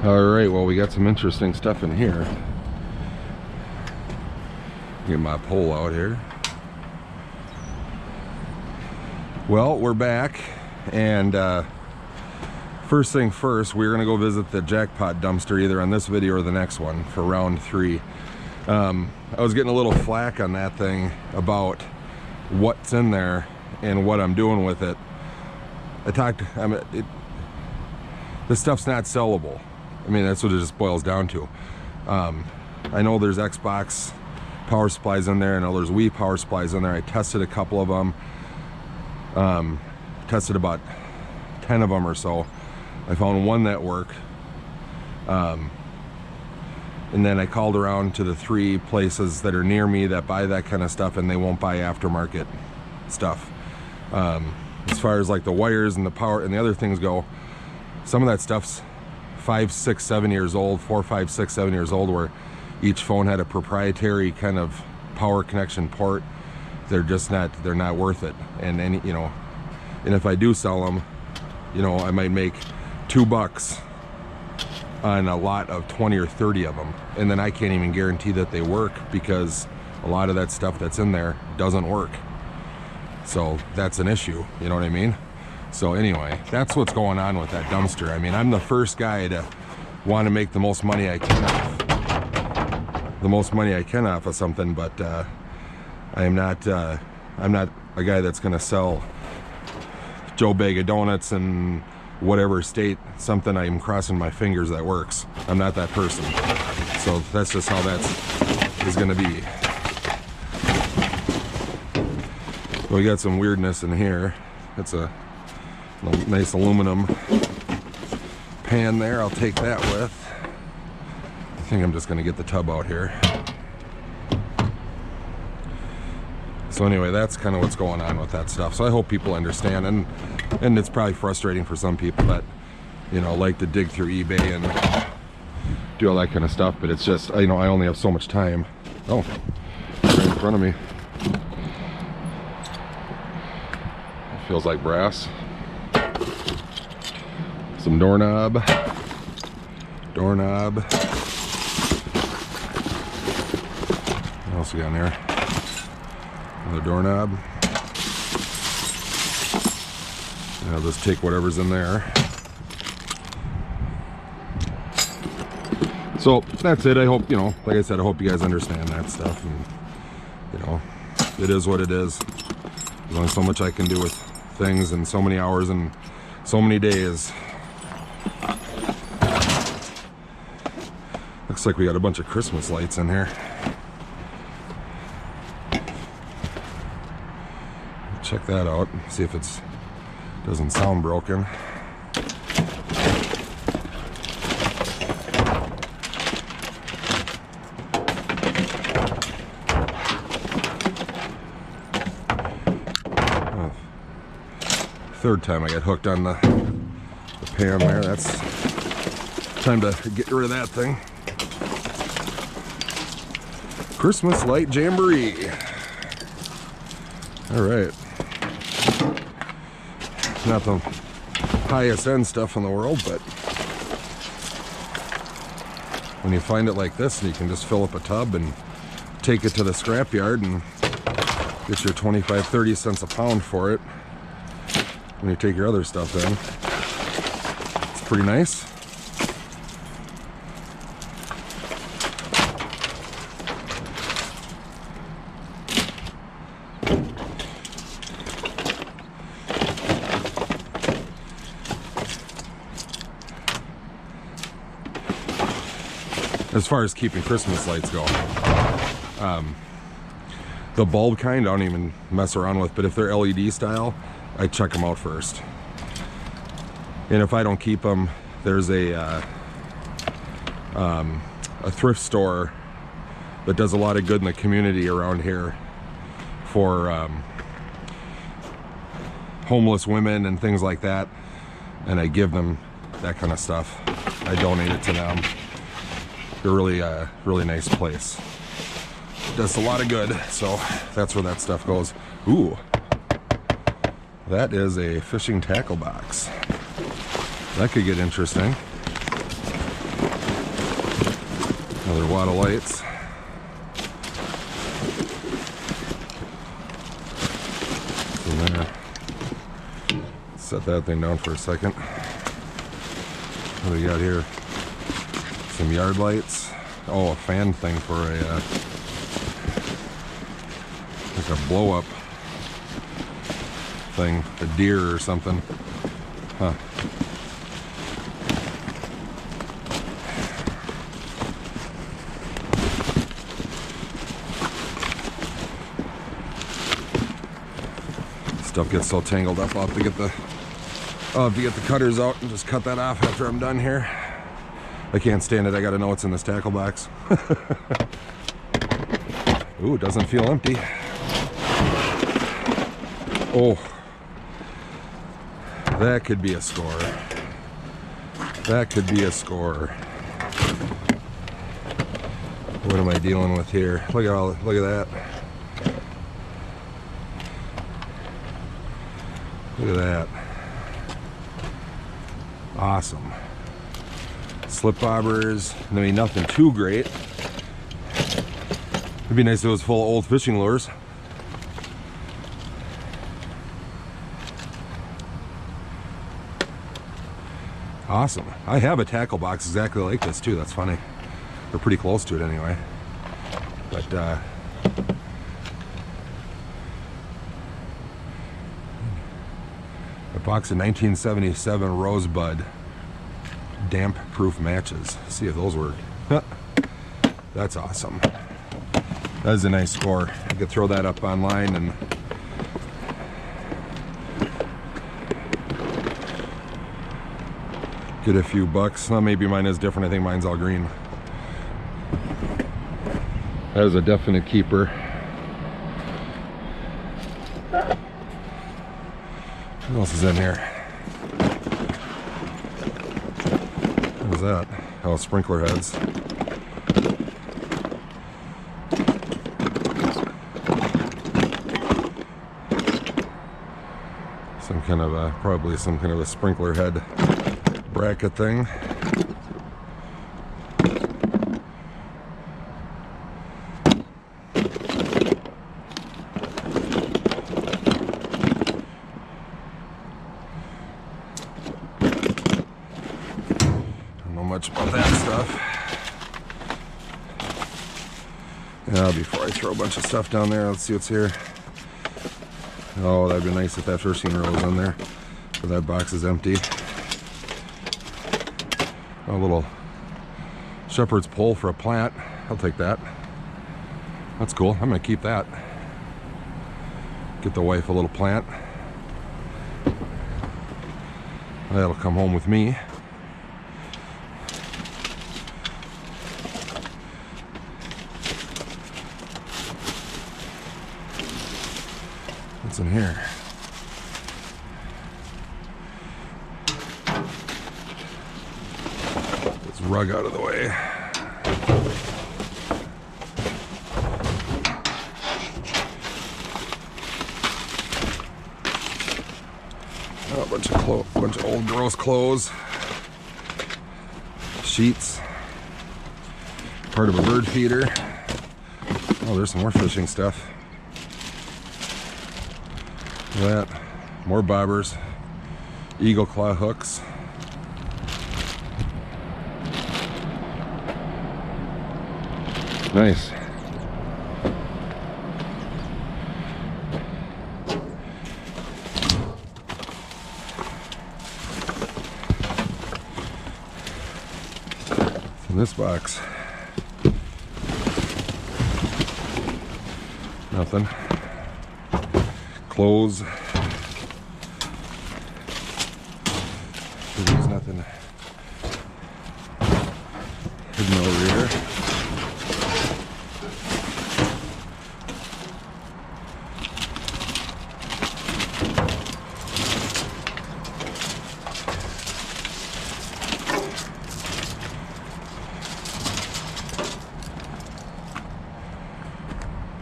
All right, well, we got some interesting stuff in here. Get my pole out here. Well, we're back, and first thing first, we're gonna go visit the jackpot dumpster either on this video or the next one for round 3. I was getting a little flack on that thing about what's in there and what I'm doing with it. This stuff's not sellable. I mean, that's what it just boils down to. I know there's Xbox power supplies in there, and I know there's Wii power supplies in there. I tested a couple of them. Tested about 10 of them or so. I found one that worked. And then I called around to the 3 places that are near me that buy that kind of stuff, and they won't buy aftermarket stuff. As far as like the wires and the power and the other things go, some of that stuff's 5, 6, 7 years old, 4, 5, 6, 7 years old, where each phone had a proprietary kind of power connection port. They're not worth it. And any, you know, and if I do sell them, you know, I might make $2 on a lot of 20 or 30 of them, and then I can't even guarantee that they work because a lot of that stuff that's in there doesn't work. So that's an issue, you know what I mean? So anyway, that's what's going on with that dumpster. I mean, I'm the first guy to want to make the most money I can off of something, but I'm not a guy that's gonna sell Joe bag of donuts in whatever state something I'm crossing my fingers that works. I'm not that person. So that's just how that is gonna be. We got some weirdness in here. It's a nice aluminum pan there. I'll take that with. I think I'm just gonna get the tub out here. So anyway, that's kind of what's going on with that stuff. So I hope people understand, and it's probably frustrating for some people that, you know, like to dig through eBay and do all that kind of stuff, but it's just, you know, I only have so much time. Oh, right in front of me. It feels like brass. Some doorknob. What else we got in there? Another doorknob. And I'll just take whatever's in there. So that's it. I hope, you know, like I said, I hope you guys understand that stuff, and you know, it is what it is. There's only so much I can do with things, and so many hours and so many days. Looks like we got a bunch of Christmas lights in here. Check that out, see if it's doesn't sound broken. Oh, third time I got hooked on the pan there. That's time to get rid of that thing. Christmas light jamboree. All right. Not the highest end stuff in the world, but when you find it like this, and you can just fill up a tub and take it to the scrapyard and get your 25-30 cents a pound for it when you take your other stuff in. It's pretty nice. As far as keeping Christmas lights go, the bulb kind I don't even mess around with, but if they're LED style, I check them out first. And if I don't keep them, there's a thrift store that does a lot of good in the community around here for homeless women and things like that, and I give them that kind of stuff. I donate it to them. They're really nice place. Does a lot of good, so that's where that stuff goes. Ooh, that is a fishing tackle box. That could get interesting. Another wad of lights. So there. Set that thing down for a second. What do we got here? Some yard lights. Oh, a fan thing for a like a blow up thing, a deer or something. Huh. Stuff gets so tangled up, I'll have to get the cutters out and just cut that off after I'm done here. I can't stand it. I gotta know what's in this tackle box. Ooh, it doesn't feel empty. Oh, that could be a score. That could be a score. What am I dealing with here? Look at that. Look at that. Awesome. Slip bobbers. I mean, nothing too great. It'd be nice if it was full of old fishing lures. Awesome. I have a tackle box exactly like this too. That's funny. We're pretty close to it anyway. But a box of 1977 Rosebud damp proof matches. See if those work. That's awesome. That is a nice score. You could throw that up online and get a few bucks. Well, maybe mine is different. I think mine's all green. That is a definite keeper. What else is in here? What was that? Oh, sprinkler heads. Some kind of a, probably some kind of a sprinkler head bracket thing. Don't know much about that stuff. Now, before I throw a bunch of stuff down there, let's see what's here. Oh, that'd be nice if that fishing reel was in there, but that box is empty. A little shepherd's pole for a plant. I'll take that. That's cool. I'm gonna keep that. Get the wife a little plant. That'll come home with me. What's in here? This rug out of the way. Oh, a bunch of old gross clothes. Sheets. Part of a bird feeder. Oh, there's some more fishing stuff. That, more bobbers, eagle claw hooks. Nice. In this box, nothing. Clothes. There's nothing hidden over here.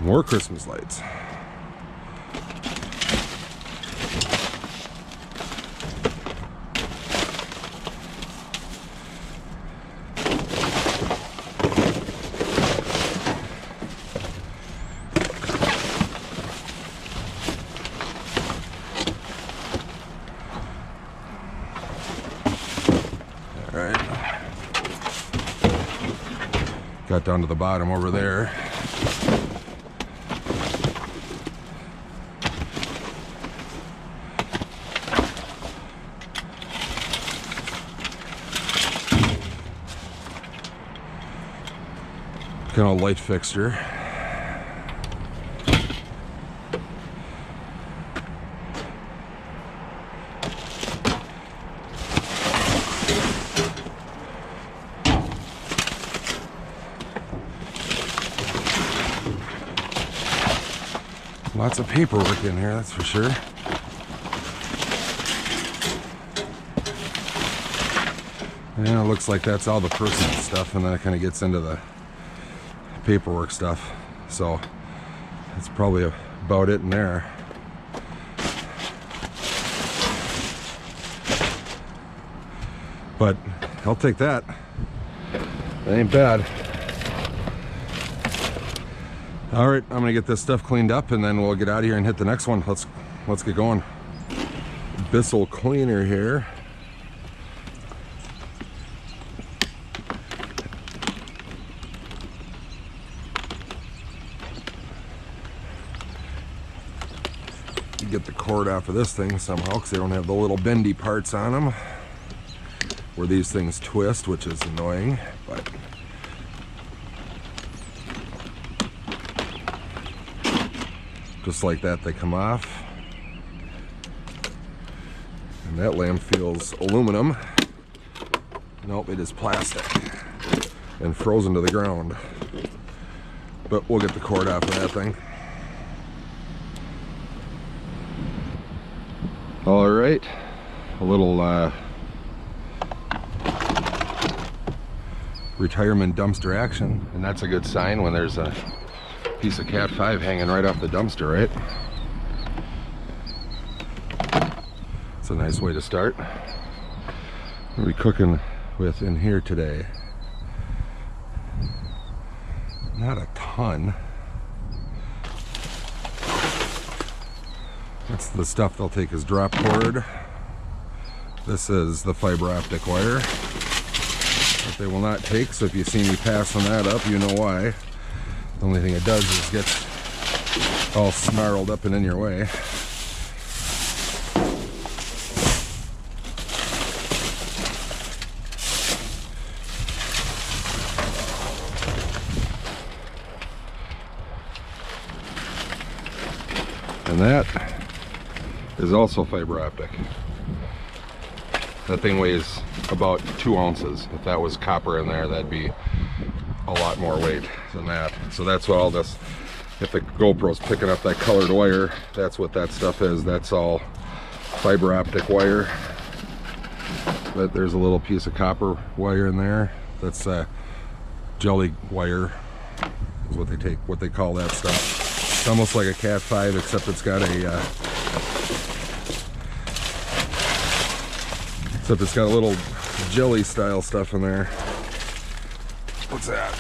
More Christmas lights. All right. Got down to the bottom over there. Kind of light fixture. Lots of paperwork in here, that's for sure. Yeah, it looks like that's all the personal stuff, and then it kind of gets into the paperwork stuff. So that's probably about it in there. But I'll take that. That ain't bad. All right, I'm gonna get this stuff cleaned up and then we'll get out of here and hit the next one. Let's get going. Bissell cleaner here. Get the cord off of this thing somehow because they don't have the little bendy parts on them where these things twist, which is annoying, but just like that they come off. And that lamp feels aluminum. Nope, it is plastic and frozen to the ground, but we'll get the cord off of that thing. All right, a little retirement dumpster action, and that's a good sign when there's a piece of Cat 5 hanging right off the dumpster, right? It's a nice way to start. What are we cooking with in here today? Not a ton. That's the stuff they'll take as drop cord. This is the fiber optic wire that they will not take, so if you see me passing that up, you know why. The only thing it does is gets all snarled up and in your way. And that is also fiber optic. That thing weighs about 2 ounces. If that was copper in there, that'd be a lot more weight than that. So that's what all this, if the GoPro's picking up that colored wire, that's what that stuff is. That's all fiber optic wire. But there's a little piece of copper wire in there. That's jelly wire is what they take, what they call that stuff. It's almost like a Cat 5, except it's got a little jelly style stuff in there. What's that?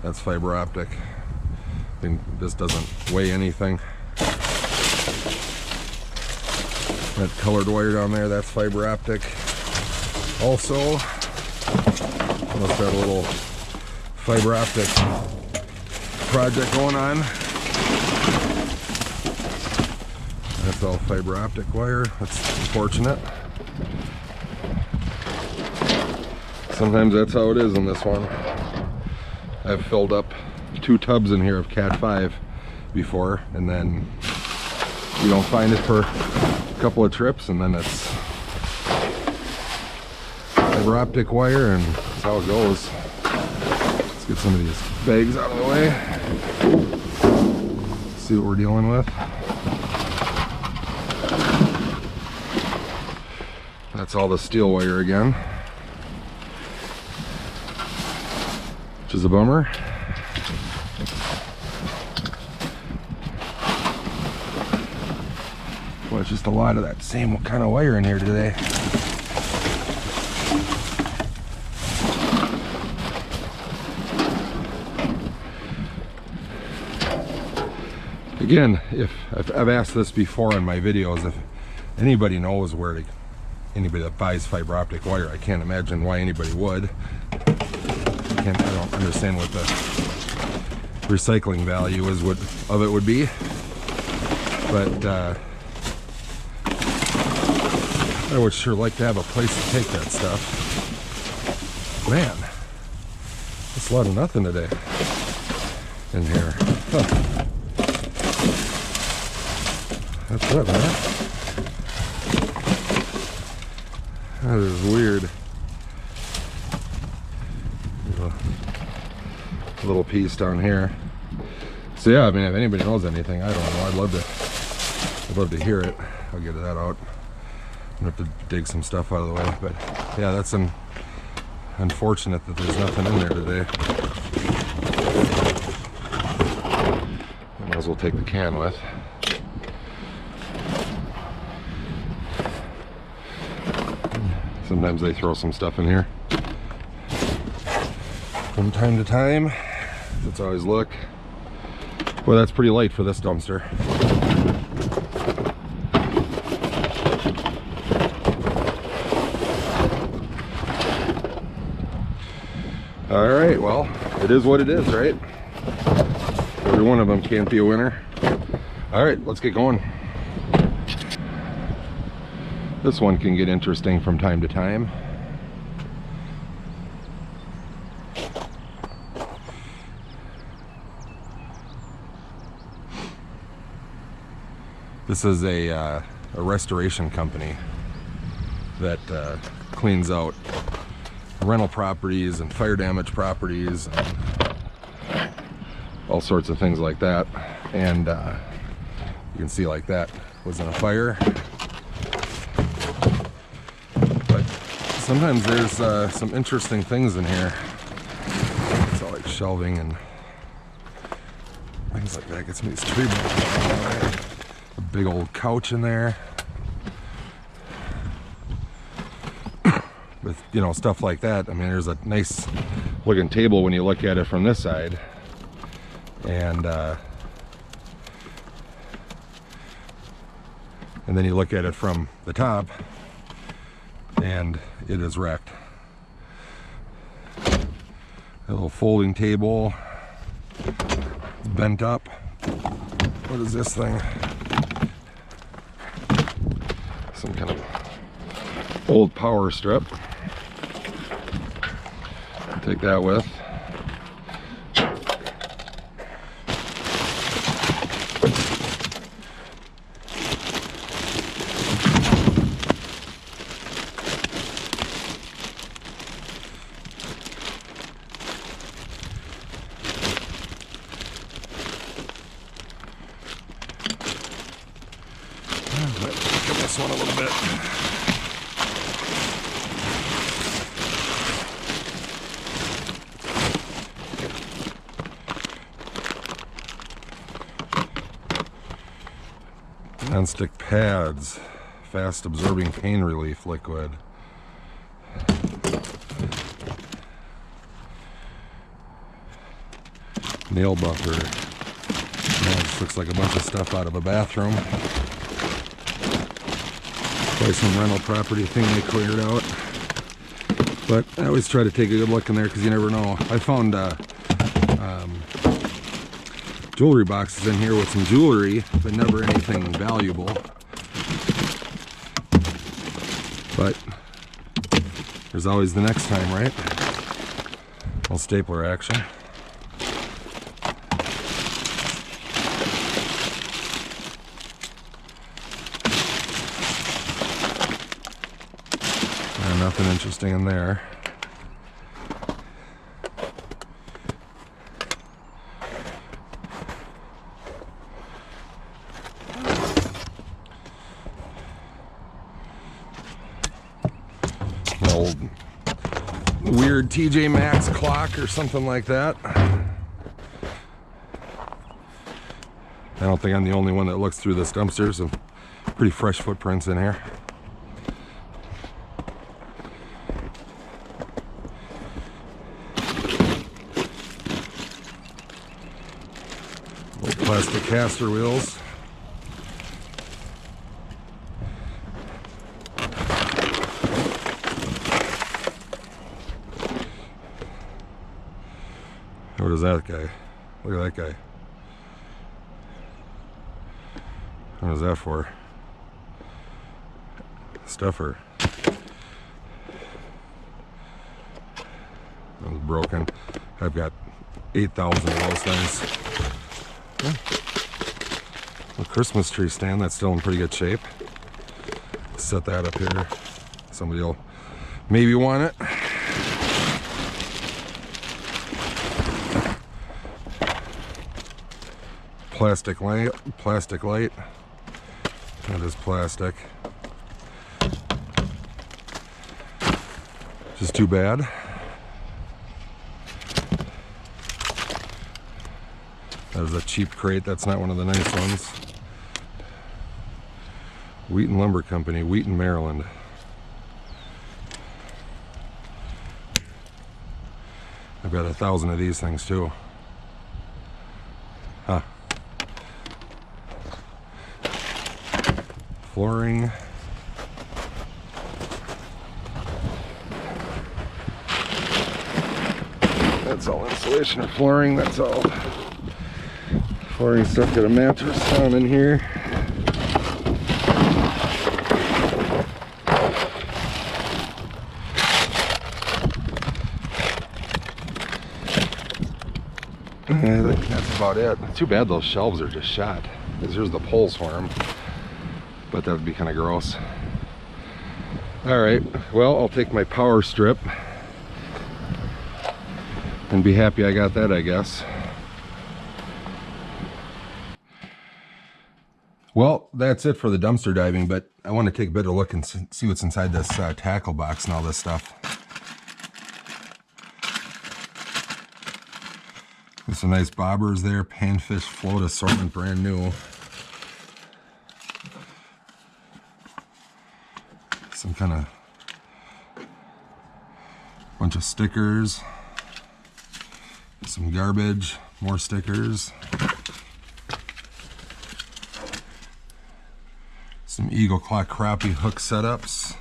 That's fiber optic. I think this doesn't weigh anything. That colored wire down there, that's fiber optic. Also, must have a little fiber optic project going on. That's all fiber optic wire. That's unfortunate. Sometimes that's how it is in this one. I've filled up 2 tubs in here of Cat 5 before, and then you don't find it for a couple of trips, and then it's fiber optic wire, and that's how it goes. Let's get some of these bags out of the way. See what we're dealing with. That's all the steel wire again, which is a bummer. Well, it's just a lot of that same kind of wire in here today. Again, if I've asked this before in my videos, if anybody knows where to anybody that buys fiber optic wire. I can't imagine why anybody would. I don't understand what the recycling value is of it would be. But I would sure like to have a place to take that stuff. Man, that's a lot of nothing today in here. Huh. That's it, man. That is weird. There's a little piece down here. So yeah, I mean, if anybody knows anything, I don't know. I'd love to hear it. I'll get that out. I'm gonna have to dig some stuff out of the way, but yeah, that's unfortunate that there's nothing in there today. I might as well take the can with. Sometimes they throw some stuff in here from time to time. Let's always look. Well, that's pretty light for this dumpster. All right, well, it is what it is, right? Every one of them can't be a winner. All right, let's get going. This one can get interesting from time to time. This is a restoration company that cleans out rental properties and fire damage properties and all sorts of things like that. And you can see like that was in a fire. But sometimes there's some interesting things in here. It's all like shelving and things like that. Get some of these tree branches. A big old couch in there. With, you know, stuff like that. I mean, there's a nice looking table when you look at it from this side, and then you look at it from the top and it is wrecked. A little folding table, it's bent up. What is this thing? Some kind of old power strip. Take that with. Look at this one a little bit. Non-stick pads, fast absorbing pain relief liquid. Nail buffer. Now this looks like a bunch of stuff out of a bathroom. Probably some rental property thing they cleared out. But I always try to take a good look in there because you never know. I found jewelry boxes in here with some jewelry, but never anything valuable. But there's always the next time, right? Little stapler action. And nothing interesting in there. Old weird TJ Maxx clock or something like that. I don't think I'm the only one that looks through this dumpster. Some pretty fresh footprints in here. Old plastic caster wheels. What is that guy? Look at that guy. What is that for? Stuffer. That was broken. I've got 8,000 of those things. Yeah. A Christmas tree stand that's still in pretty good shape. Set that up here. Somebody will maybe want it. Plastic light. Plastic light. That is plastic. Just too bad. That is a cheap crate. That's not one of the nice ones. Wheaton Lumber Company, Wheaton, Maryland. I've got 1,000 of these things too. Huh. Flooring. That's all insulation or flooring. That's all flooring stuff. Got a mattress down in here. I think that's about it. Too bad those shelves are just shot, because here's the poles for them. But that would be kind of gross. Alright, well, I'll take my power strip and be happy I got that, I guess. Well, that's it for the dumpster diving, but I want to take a better look and see what's inside this tackle box and all this stuff. There's some nice bobbers there, panfish float assortment, brand new. Some kind of bunch of stickers, some garbage, more stickers, some Eagle Claw crappie hook setups.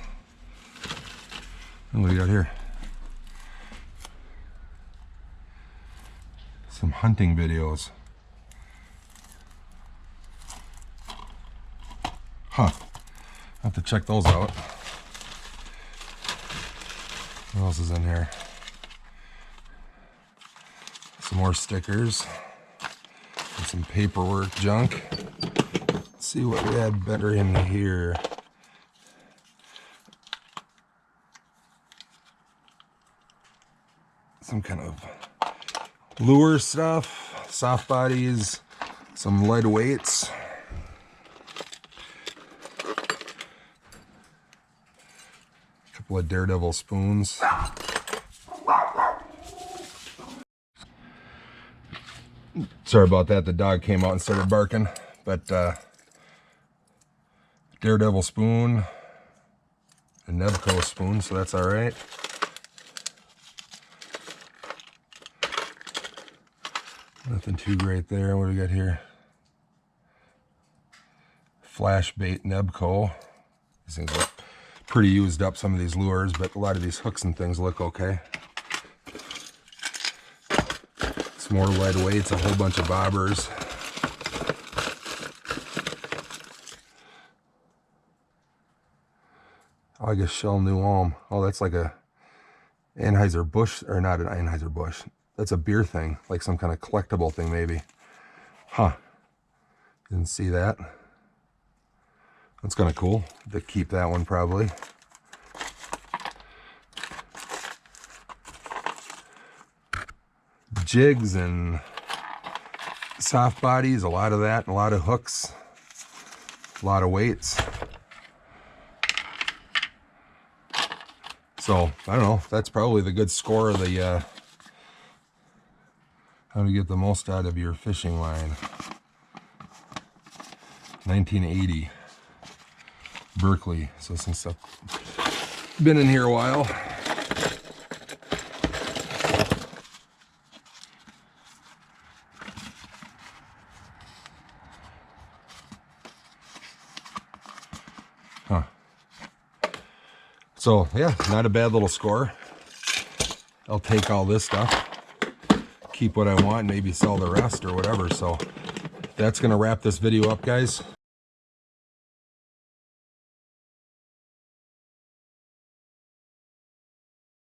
And what do we got here? Some hunting videos. Huh. I'll have to check those out. What else is in here? Some more stickers and some paperwork junk. Let's see what we had better in here. Some kind of lure stuff, soft bodies, some light weights. Couple of Daredevil spoons. Sorry about that, the dog came out and started barking, but Daredevil spoon, a Nebco spoon, so that's all right. Nothing too great there. What do we got here? Flash bait Nebco. These things look pretty used up, some of these lures, but a lot of these hooks and things look okay. Some more light weights, a whole bunch of bobbers. August Shell New Ulm. Oh, that's like a Anheuser-Busch, or not an Anheuser-Busch. That's a beer thing, like some kind of collectible thing maybe. Huh. Didn't see that. That's kind of cool to keep that one probably. Jigs and soft bodies, a lot of that, and a lot of hooks, a lot of weights. So, I don't know, that's probably the good score of the how to get the most out of your fishing line. 1980. Berkeley. So some stuff. Been in here a while. Huh. So yeah, not a bad little score. I'll take all this stuff keep what I want and maybe sell the rest or whatever. So that's gonna wrap this video up, guys.